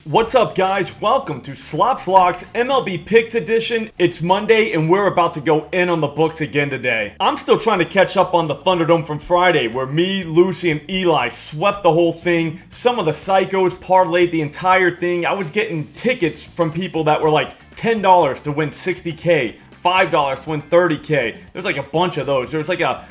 What's up, guys? Welcome to Slop's Locks MLB Picks Edition. It's Monday and we're about to go in on the books again today. I'm still trying to catch up on the Thunderdome from Friday where me, Lucy, and Eli swept the whole thing. Some of the psychos parlayed the entire thing. I was getting tickets from people that were like $10 to win $60K, $5 to win $30K. There's like a bunch of those. There was like a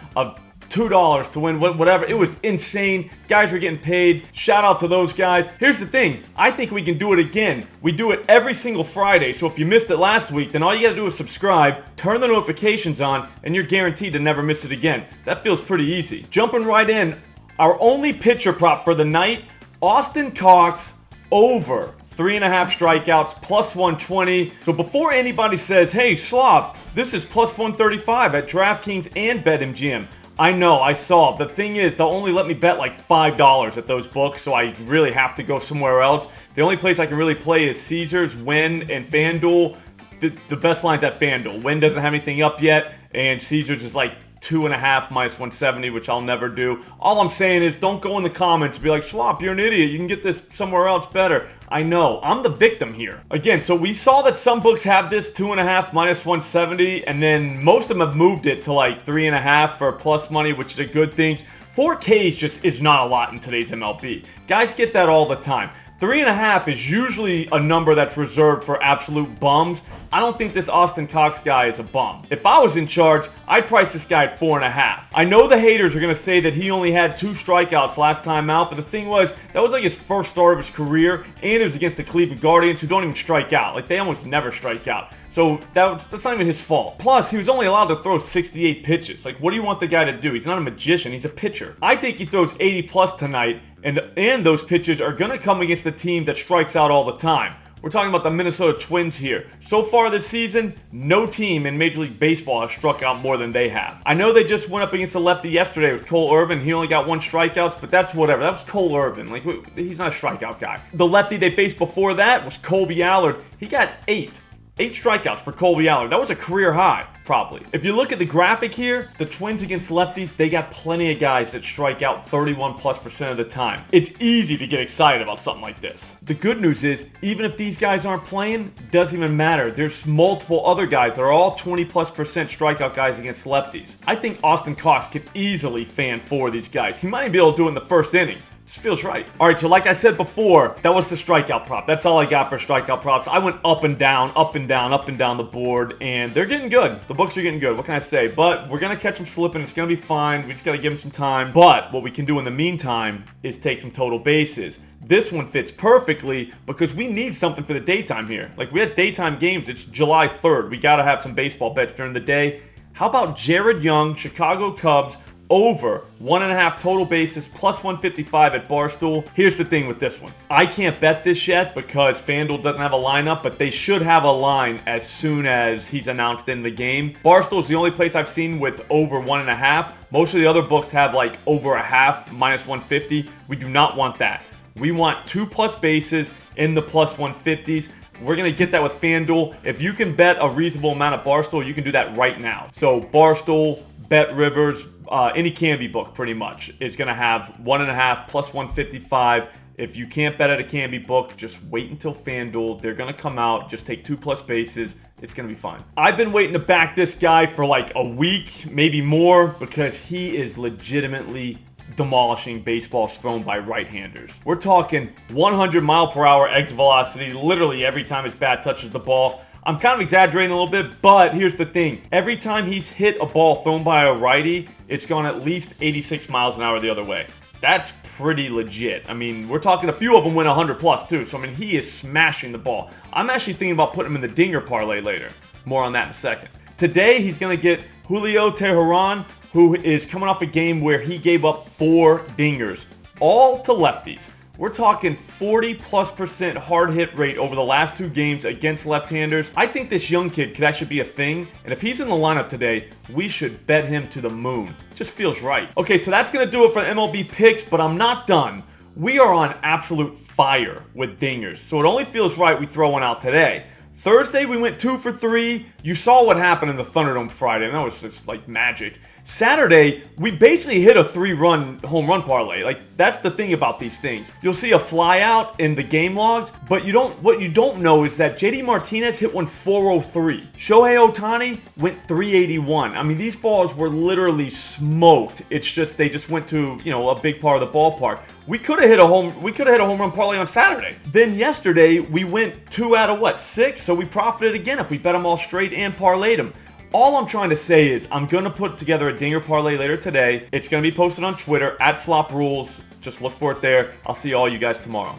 $2 to win whatever. It was insane. Guys were getting paid. Shout out to those guys. Here's the thing. I think we can do it again. We do it every single Friday. So if you missed it last week, then all you got to do is subscribe, turn the notifications on, and you're guaranteed to never miss it again. That feels pretty easy. Jumping right in, our only pitcher prop for the night, Austin Cox over 3.5 strikeouts, plus 120. So before anybody says, hey, Slop, this is plus 135 at DraftKings and BetMGM. I know, I saw. The thing is, they'll only let me bet like $5 at those books, so I really have to go somewhere else. The only place I can really play is Caesars, Wynn, and FanDuel. The best line's at FanDuel. Wynn doesn't have anything up yet, and Caesars is like 2.5 minus 170, which I'll never do. All I'm saying is don't go in the comments and be like, Slop, you're an idiot. You can get this somewhere else better. I know. I'm the victim here. Again, so we saw that some books have this 2.5 minus 170, and then most of them have moved it to like 3.5 for plus money, which is a good thing. 4Ks just is not a lot in today's MLB. Guys get that all the time. 3.5 is usually a number that's reserved for absolute bums. I don't think this Austin Cox guy is a bum. If I was in charge, I'd price this guy at 4.5. I know the haters are going to say that he only had 2 strikeouts last time out, but the thing was, that was like his first start of his career, and it was against the Cleveland Guardians, who don't even strike out. Like, they almost never strike out. So that's not even his fault. Plus, he was only allowed to throw 68 pitches. Like, what do you want the guy to do? He's not a magician. He's a pitcher. I think he throws 80 plus tonight, and those pitches are going to come against the team that strikes out all the time. We're talking about the Minnesota Twins here. So far this season, no team in Major League Baseball has struck out more than they have. I know they just went up against the lefty yesterday with Cole Irvin. He only got 1 strikeout, but that's whatever. That was Cole Irvin. Like, he's not a strikeout guy. The lefty they faced before that was Colby Allard. He got 8 strikeouts for Colby Allard. That was a career high, probably. If you look at the graphic here, the Twins against lefties, they got plenty of guys that strike out 31+% of the time. It's easy to get excited about something like this. The good news is, even if these guys aren't playing, doesn't even matter. There's multiple other guys that are all 20+% strikeout guys against lefties. I think Austin Cox could easily fan 4 of these guys. He might even be able to do it in the first inning. Just feels right. All right, so like I said before, that was the strikeout prop. That's all I got for strikeout props. I went up and down, up and down, up and down the board, and they're getting good. The books are getting good. What can I say? But we're going to catch them slipping. It's going to be fine. We just got to give them some time. But what we can do in the meantime is take some total bases. This one fits perfectly because we need something for the daytime here. Like, we had daytime games. It's July 3rd. We got to have some baseball bets during the day. How about Jared Young, Chicago Cubs, over 1.5 total bases, plus 155 at Barstool? Here's the thing with this one. I can't bet this yet because FanDuel doesn't have a lineup, but they should have a line as soon as he's announced in the game. Barstool is the only place I've seen with over 1.5. Most of the other books have like over a half, minus 150. We do not want that. We want 2+ bases in the plus 150s. We're going to get that with FanDuel. If you can bet a reasonable amount at Barstool, you can do that right now. So Barstool, Bet Rivers, any Canby book pretty much is going to have 1.5 plus 155. If you can't bet at a Canby book, just wait until FanDuel. They're going to come out. Just take 2+ bases. It's going to be fine. I've been waiting to back this guy for like a week, maybe more, because he is legitimately demolishing baseballs thrown by right-handers. We're talking 100-mile-per-hour exit velocity literally every time his bat touches the ball. I'm kind of exaggerating a little bit, but here's the thing. Every time he's hit a ball thrown by a righty, it's gone at least 86 miles an hour the other way. That's pretty legit. I mean, we're talking a few of them win 100 plus too. So, I mean, he is smashing the ball. I'm actually thinking about putting him in the dinger parlay later. More on that in a second. Today, he's going to get Julio Teheran, who is coming off a game where he gave up 4 dingers, all to lefties. We're talking 40+% hard hit rate over the last 2 games against left-handers. I think this young kid could actually be a thing. And if he's in the lineup today, we should bet him to the moon. Just feels right. Okay, so that's going to do it for MLB picks, but I'm not done. We are on absolute fire with dingers. So it only feels right we throw one out today. Thursday, we went 2 for 3. You saw what happened in the Thunderdome Friday, and that was just like magic. Saturday, we basically hit a 3-run home run parlay. Like, that's the thing about these things. You'll see a fly out in the game logs, but what you don't know is that JD Martinez hit one 403. Shohei Ohtani went 381. I mean, these balls were literally smoked. It's just they just went to, a big part of the ballpark. We could have hit a home run parlay on Saturday. Then yesterday, we went 2 out of 6? So we profited again if we bet them all straight and parlayed them. All I'm trying to say is I'm going to put together a dinger parlay later today. It's going to be posted on Twitter @SlopRules. Just look for it there. I'll see all you guys tomorrow.